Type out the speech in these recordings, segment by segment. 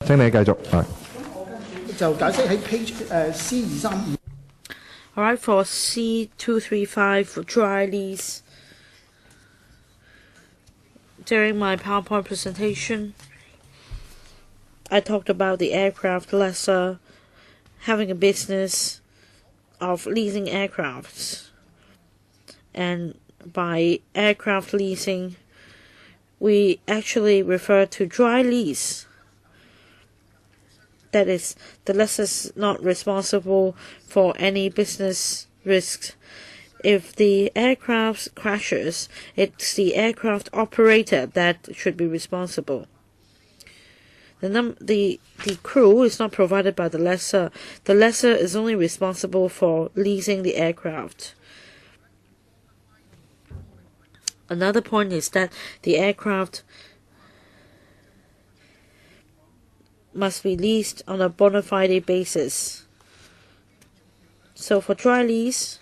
請你繼續。就解釋喺 page C235。All right, for C235 for dry lease. During my PowerPoint presentation, I talked about the aircraft lessor having a business of leasing aircrafts. And by aircraft leasing, we actually refer to dry lease. That is, the lessor is not responsible for any business risks. If the aircraft crashes, it's the aircraft operator that should be responsible. The crew is not provided by the lessor. The lessor is only responsible for leasing the aircraft. Another point is that the aircraft must be leased on a bona fide basis. So for dry lease,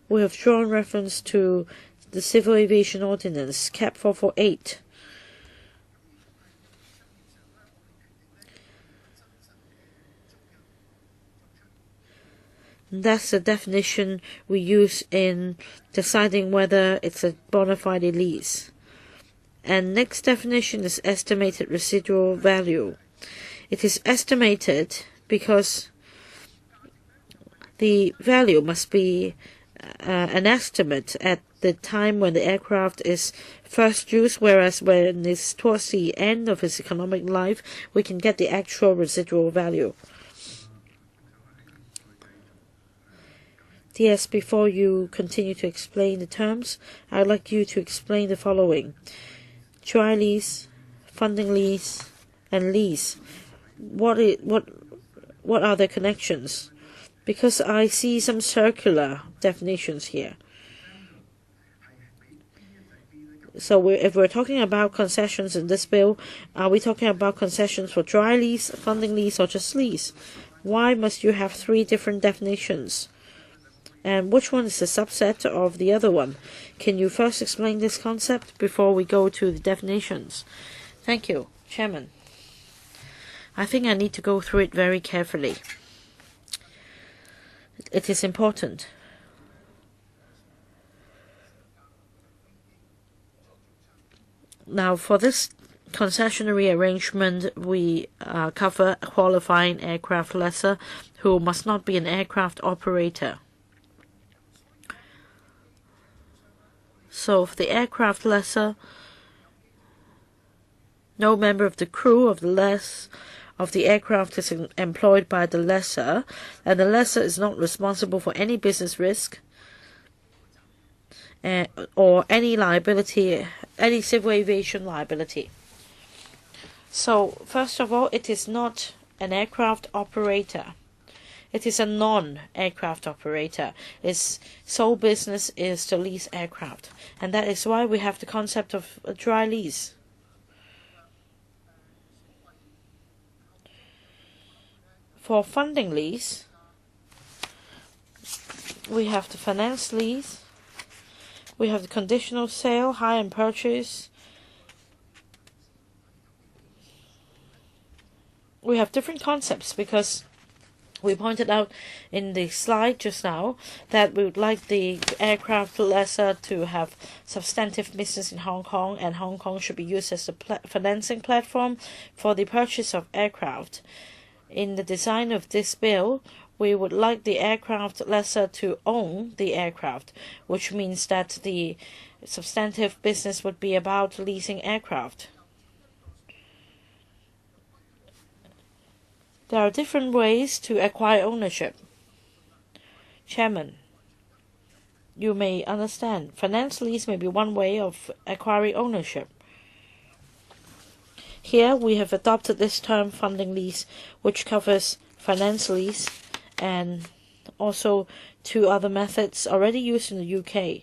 we have drawn reference to the Civil Aviation Ordinance, Cap 448. That's the definition we use in deciding whether it's a bona fide lease. And next definition is estimated residual value. It is estimated because the value must be an estimate at the time when the aircraft is first used, whereas when it's towards the end of its economic life, we can get the actual residual value. Yes, before you continue to explain the terms, I'd like you to explain the following. Dry lease, funding lease, and lease. What are the connections? Because I see some circular definitions here. So if we're talking about concessions in this bill, are we talking about concessions for dry lease, funding lease, or just lease? Why must you have three different definitions? And which one is the subset of the other one? Can you first explain this concept before we go to the definitions? Thank you, Chairman. I think I need to go through it very carefully. It is important. Now, for this concessionary arrangement, we cover a qualifying aircraft lessor who must not be an aircraft operator. So if the aircraft lessor, no member of the crew of the aircraft is employed by the lessor, and the lessor is not responsible for any business risk or any liability, any civil aviation liability. So first of all, it is not an aircraft operator. It is a non-aircraft operator. Its sole business is to lease aircraft. And that is why we have the concept of a dry lease. For funding lease, we have the finance lease, we have the conditional sale, hire and purchase. We have different concepts because we pointed out in the slide just now that we would like the aircraft lessor to have substantive business in Hong Kong, and Hong Kong should be used as a financing platform for the purchase of aircraft. In the design of this bill, we would like the aircraft lessor to own the aircraft, which means that the substantive business would be about leasing aircraft. There are different ways to acquire ownership. Chairman, you may understand, finance lease may be one way of acquiring ownership. Here we have adopted this term funding lease, which covers finance lease and also two other methods already used in the UK.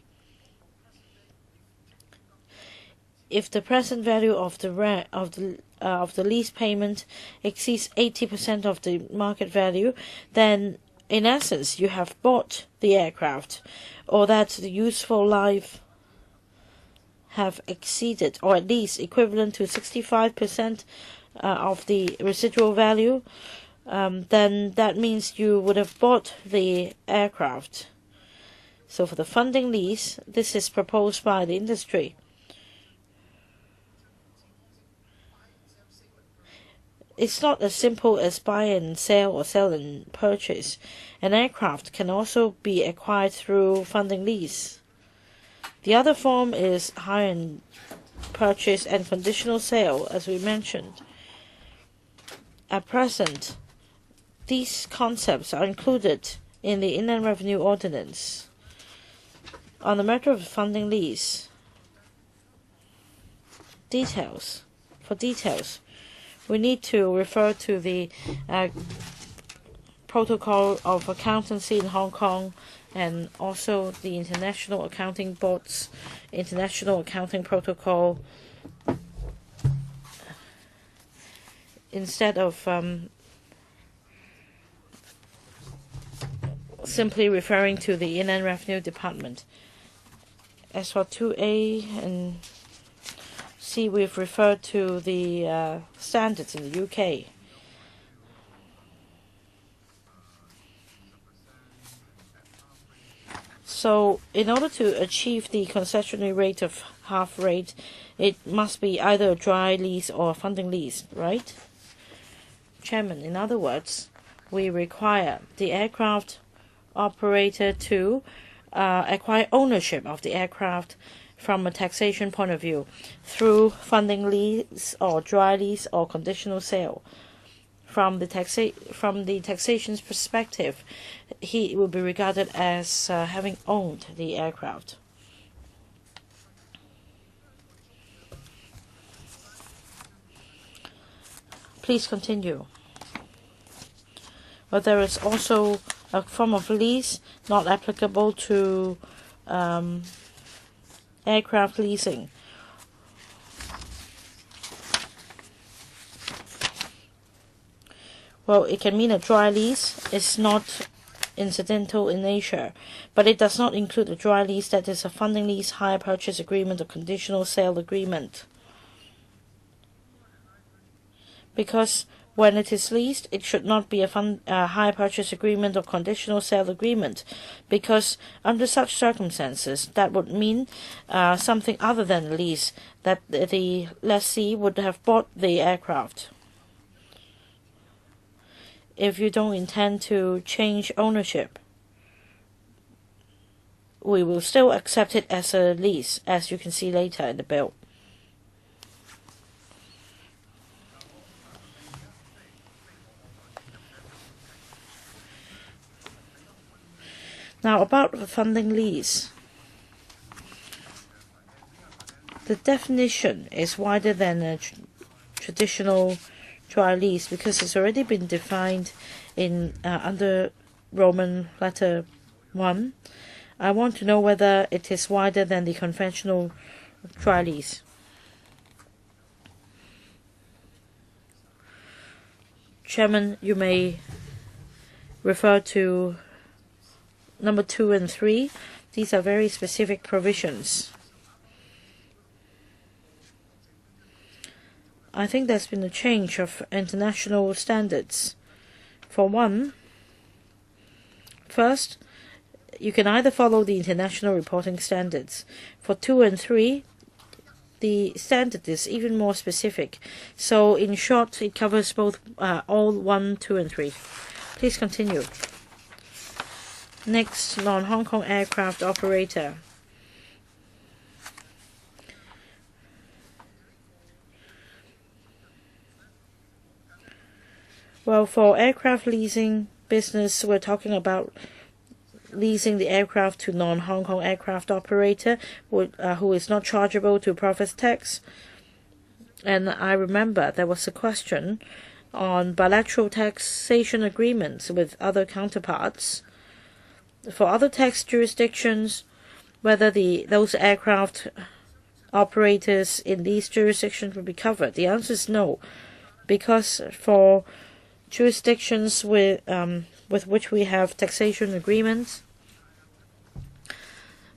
If the present value of the lease payment exceeds 80% of the market value, then in essence you have bought the aircraft, or that the useful life have exceeded, or at least equivalent to 65% of the residual value, then that means you would have bought the aircraft. So for the funding lease, this is proposed by the industry. It's not as simple as buy and sell or sell and purchase. An aircraft can also be acquired through funding lease. The other form is hire and purchase and conditional sale, as we mentioned. At present, these concepts are included in the Inland Revenue Ordinance. On the matter of funding lease, for details, we need to refer to the Protocol of Accountancy in Hong Kong and also the International Accounting Board's International Accounting Protocol, instead of simply referring to the Inland Revenue Department. As for 2A and C, we've referred to the standards in the UK. So in order to achieve the concessionary rate of half rate, it must be either a dry lease or a funding lease, right? Chairman, in other words, we require the aircraft operator to acquire ownership of the aircraft from a taxation point of view through funding lease or dry lease or conditional sale. From the taxation's perspective, he will be regarded as having owned the aircraft. Please continue. But there is also a form of lease not applicable to aircraft leasing. Well, it can mean a dry lease. It's not incidental in nature, but it does not include a dry lease that is a funding lease, hire purchase agreement, or conditional sale agreement. Because when it is leased, it should not be a hire purchase agreement or conditional sale agreement, because under such circumstances, that would mean something other than a lease, that the lessee would have bought the aircraft. If you don't intend to change ownership, we will still accept it as a lease, as you can see later in the bill. Now about the funding lease. The definition is wider than a traditional dry lease because it's already been defined in under Roman letter 1. I want to know whether it is wider than the conventional dry lease. Chairman, you may refer to number 2 and 3. These are very specific provisions. I think there's been a change of international standards. For one, first, you can either follow the international reporting standards. For 2 and 3, the standard is even more specific. So in short, it covers both all 1, 2, and 3. Please continue. Next, non-Hong Kong aircraft operator. Well, for aircraft leasing business, we're talking about leasing the aircraft to non-Hong Kong aircraft operator who is not chargeable to profits tax. And I remember there was a question on bilateral taxation agreements with other counterparts. For other tax jurisdictions, whether those aircraft operators in these jurisdictions will be covered. The answer is no, because for jurisdictions with which we have taxation agreements,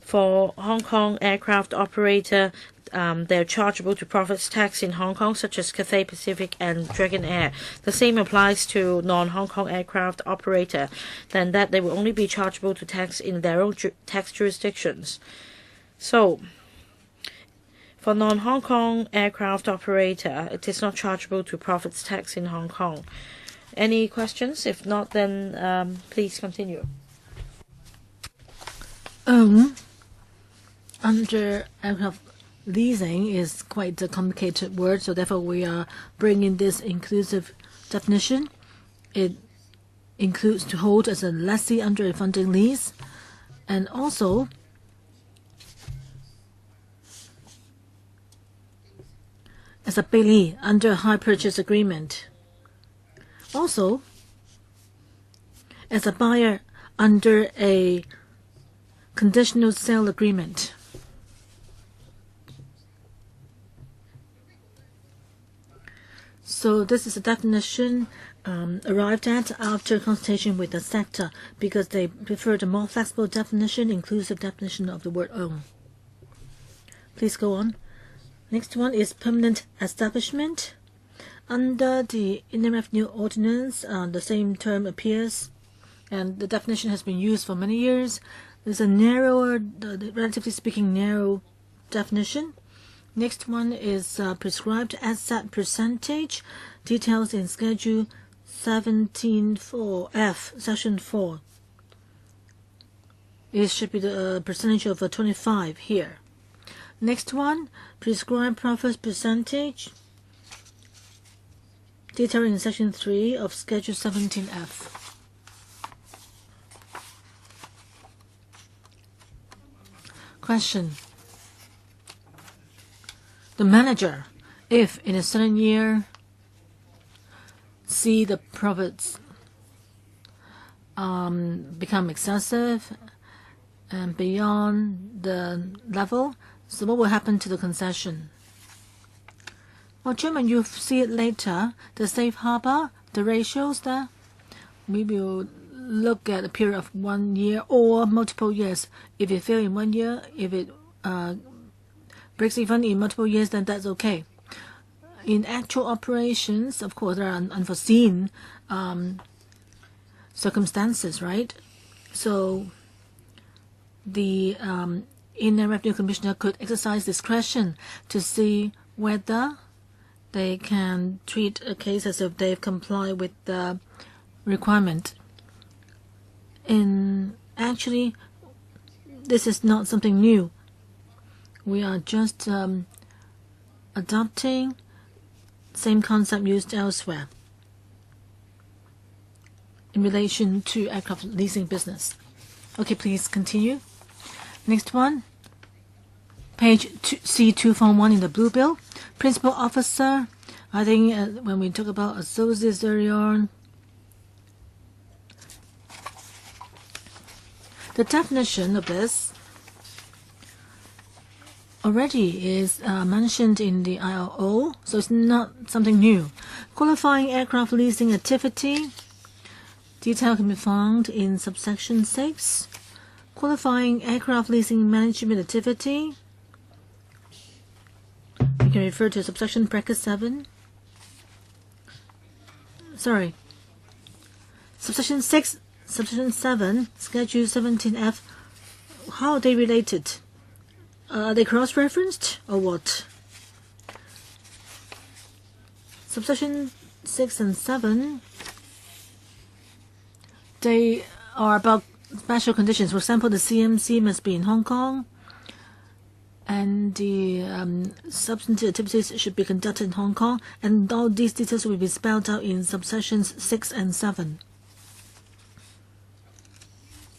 for Hong Kong aircraft operator, they're chargeable to profits tax in Hong Kong, such as Cathay Pacific and Dragon Air. The same applies to non-Hong Kong aircraft operator, then that they will only be chargeable to tax in their own tax jurisdictions. So, for non-Hong Kong aircraft operator, it is not chargeable to profits tax in Hong Kong. Any questions? If not, then please continue. Under aircraft leasing is quite a complicated word, so therefore we are bringing this inclusive definition. It includes to hold as a lessee under a funding lease, and also as a bailee under a hire purchase agreement. Also, as a buyer under a conditional sale agreement. So this is a definition arrived at after consultation with the sector, because they prefer the more flexible definition, inclusive definition of the word own. Please go on. Next one is permanent establishment. Under the Inland Revenue Ordinance, the same term appears, and the definition has been used for many years. There's a narrower, relatively speaking, narrow definition. Next one is prescribed asset percentage, details in Schedule 17(4)(f), Section 4. It should be the percentage of 25 here. Next one, prescribed profit percentage, detailed in Section 3 of Schedule 17(f). Question. The manager, if in a certain year see the profits become excessive and beyond the level, so what will happen to the concession? Well, Chairman, you see it later, the safe harbor, the ratios there. We will look at a period of 1 year or multiple years. If it fails in 1 year, if it breaks even in multiple years, then that's okay. In actual operations, of course, there are unforeseen circumstances, right? So the Inland Revenue Commissioner could exercise discretion to see whether they can treat a case as if they've complied with the requirement. And actually, this is not something new. We are just adopting same concept used elsewhere in relation to aircraft leasing business. Okay, please continue. Next one, page C241 in the blue bill. Principal officer, I think when we talk about associates earlier on, the definition of this already is mentioned in the ILO, so it's not something new. Qualifying aircraft leasing activity, detail can be found in subsection 6. Qualifying aircraft leasing management activity, you can refer to subsection bracket 7. Sorry, subsection 6, subsection 7, Schedule 17(f). How are they related? Are they cross-referenced or what? Subsection 6 and 7, they are about special conditions. For example, the CMC must be in Hong Kong, and the substantive activities should be conducted in Hong Kong, and all these details will be spelled out in subsections 6 and 7.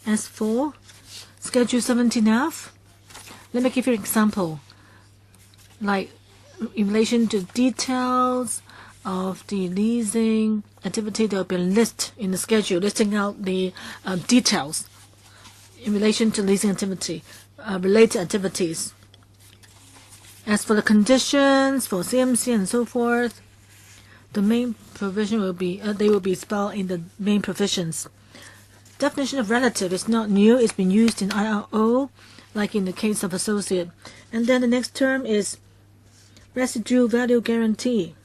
As for Schedule 17(f), let me give you an example. Like in relation to details of the leasing activity, there will be a list in the schedule listing out the details in relation to leasing activity, related activities. As for the conditions for CMC and so forth, the main provision will be they will be spelled in the main provisions. Definition of relative is not new. It's been used in IRO, like in the case of associate. And then the next term is residual value guarantee.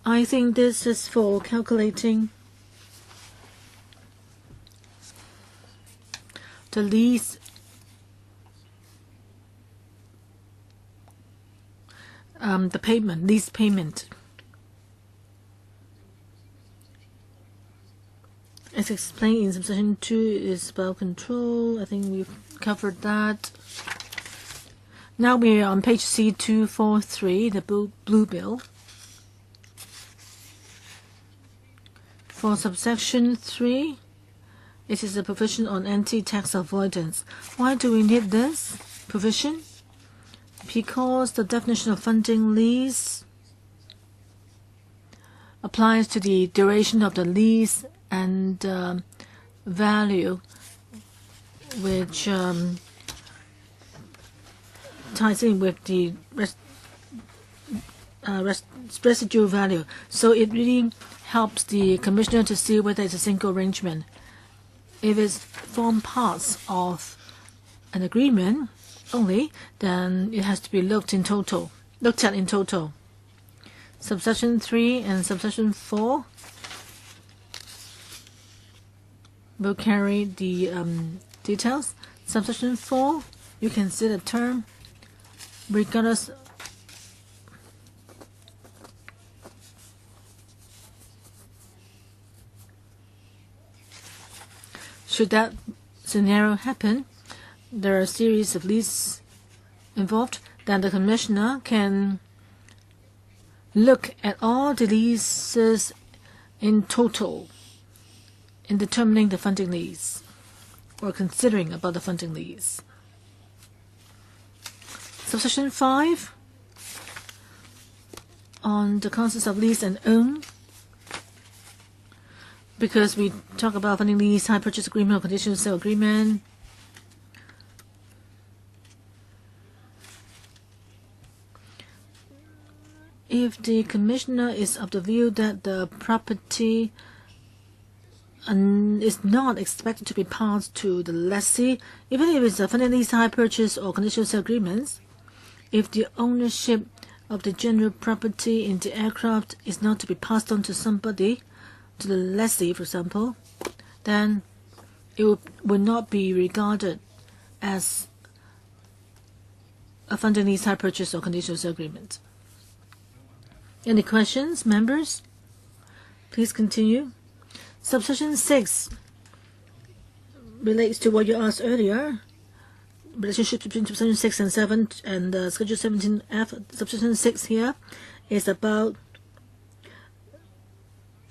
I think this is for calculating the lease lease payment. As explained in subsection 2 is about control. I think we've covered that. Now we are on page C243, the blue bill. For subsection 3, it is a provision on Nt Tax Avoidance. Why do we need this provision? Because the definition of funding lease applies to the duration of the lease and value, which ties in with the residual value. So it really helps the commissioner to see whether it's a single arrangement. If it forms parts of an agreement only, then it has to be looked at in total. Subsection 3 and subsection 4 will carry the details. Subsection 4, you can see the term regardless should that scenario happen, there are a series of leases involved, then the commissioner can look at all the leases in total in determining the funding lease or considering about the funding lease. Subsection 5 on the concepts of lease and own. Because we talk about funding lease, hire purchase agreement, or conditional sale agreement. If the commissioner is of the view that the property is not expected to be passed to the lessee, even if it's a funding lease, hire purchase, or conditional sale agreements, if the ownership of the general property in the aircraft is not to be passed on to somebody, to the lessee, for example, then it would not be regarded as a funding lease, hire purchase, or conditional sale agreement. Any questions, members? Please continue. Subsection 6 relates to what you asked earlier. Relationship between subsection 6 and 7 and Schedule 17F. Subsection 6 here is about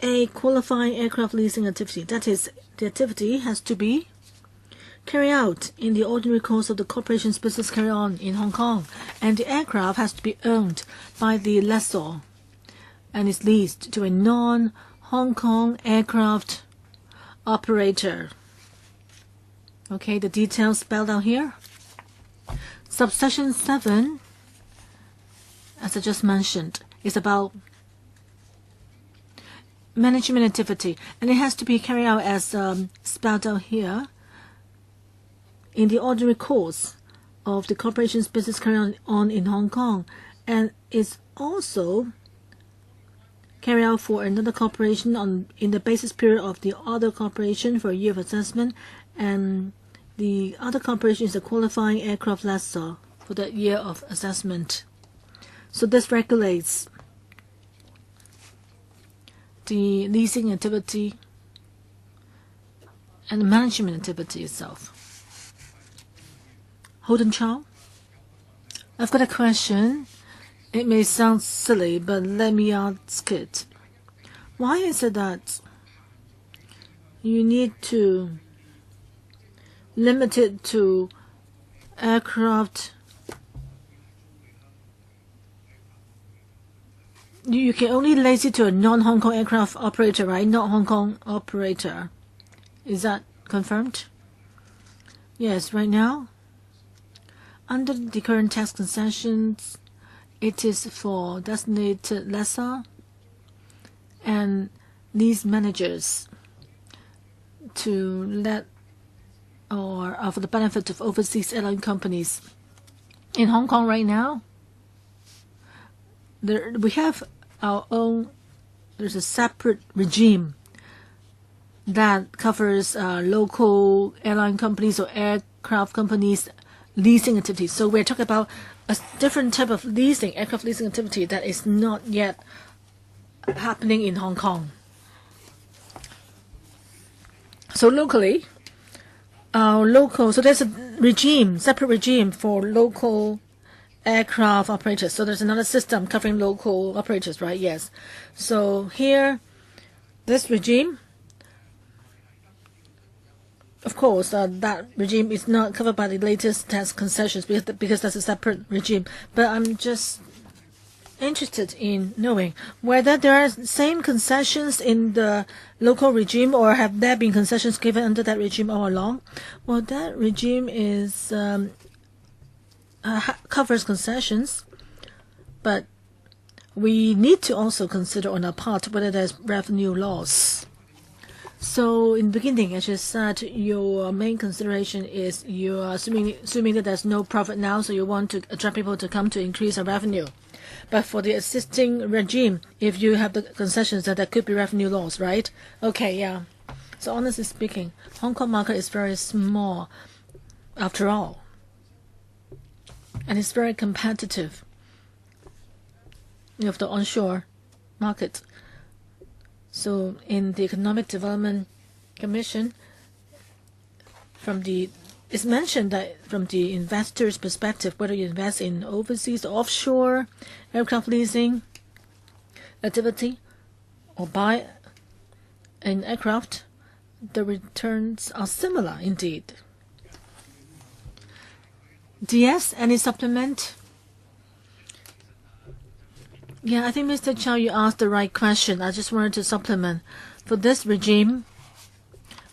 a qualifying aircraft leasing activity. That is, the activity has to be carried out in the ordinary course of the corporation's business carried on in Hong Kong, and the aircraft has to be owned by the lessor and is leased to a non-Hong Kong aircraft operator. Okay, the details spelled out here. Subsection 7, as I just mentioned, is about management activity, and it has to be carried out as spelled out here in the ordinary course of the corporation's business carried on in Hong Kong, and is also carried out for another corporation in the basis period of the other corporation for a year of assessment, and the other corporation is a qualifying aircraft lessor for that year of assessment. So this regulates the leasing activity and the management activity itself. Holden Chow, I've got a question. It may sound silly, but let me ask it. Why is it that you need to limit it to aircraft? You can only lease it to a non-Hong Kong aircraft operator, right? Not Hong Kong operator. Is that confirmed? Yes, right now, under the current tax concessions, it is for designated lessor and lease managers to let or for the benefit of overseas airline companies In Hong Kong right now, we have our own. There's a separate regime that covers local airline companies or aircraft companies leasing activities. So we're talking about a different type of leasing, aircraft leasing activity that is not yet happening in Hong Kong. So locally, so there's a regime, separate regime for local aircraft operators. So there's another system covering local operators, right? Yes. So here, this regime, of course, that regime is not covered by the latest tax concessions because that's a separate regime. But I'm just interested in knowing whether there are same concessions in the local regime, or have there been concessions given under that regime all along? Well, that regime is covers concessions, but we need to also consider on our part whether there's revenue loss. So in the beginning, as you said, your main consideration is you are assuming that there's no profit now, so you want to attract people to come to increase our revenue. But for the existing regime, if you have the concessions, that there could be revenue loss, right? Okay, yeah. So honestly speaking, Hong Kong market is very small after all. And it's very competitive of the onshore market. So in the Economic Development Commission, it's mentioned that from the investor's perspective, whether you invest in overseas or offshore aircraft leasing activity or buy an aircraft, the returns are similar indeed. DS, any supplement? Yeah, I think Mr. Chow, you asked the right question. I just wanted to supplement. For this regime,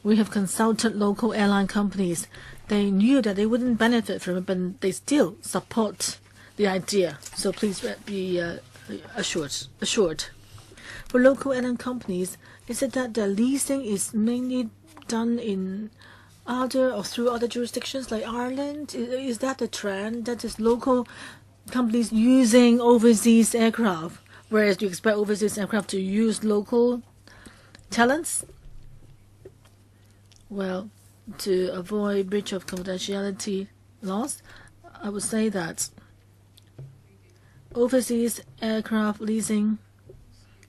we have consulted local airline companies. They knew that they wouldn't benefit from it, but they still support the idea. So please be assured. For local airline companies, is it that the leasing is mainly done in other or through other jurisdictions like Ireland? Is that the trend? That is local companies using overseas aircraft, whereas you expect overseas aircraft to use local talents? Well, to avoid breach of confidentiality laws, I would say that overseas aircraft leasing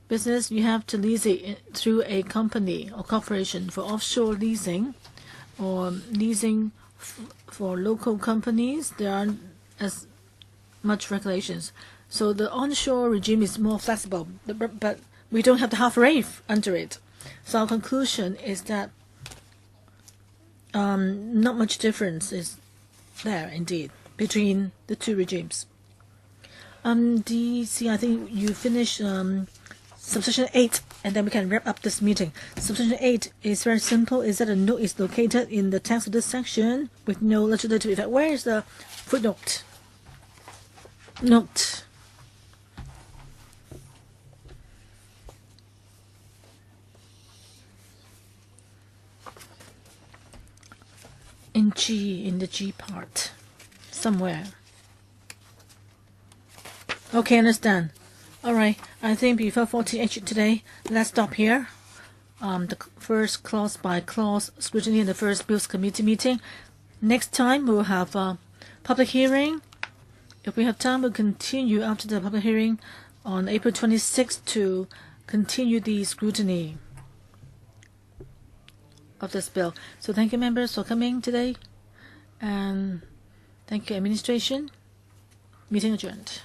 business, you have to lease it through a company or corporation. For offshore leasing or leasing for local companies, there aren't as much regulations. So the onshore regime is more flexible, but we don't have the half rate under it. So our conclusion is that not much difference is there indeed between the two regimes. DC, I think you finished subsection 8, and then we can wrap up this meeting. Subsection 8 is very simple. Is that a note is located in the text of this section with no legislative effect. Where is the footnote? Note. In G, in the G part, somewhere. Okay, understand. All right, I think before 48 today, let's stop here. The first clause by clause scrutiny in the first Bills Committee meeting. Next time we'll have a public hearing. If we have time, we'll continue after the public hearing on April 26th to continue the scrutiny of this bill. So thank you, members, for coming today, and thank you, administration. Meeting adjourned.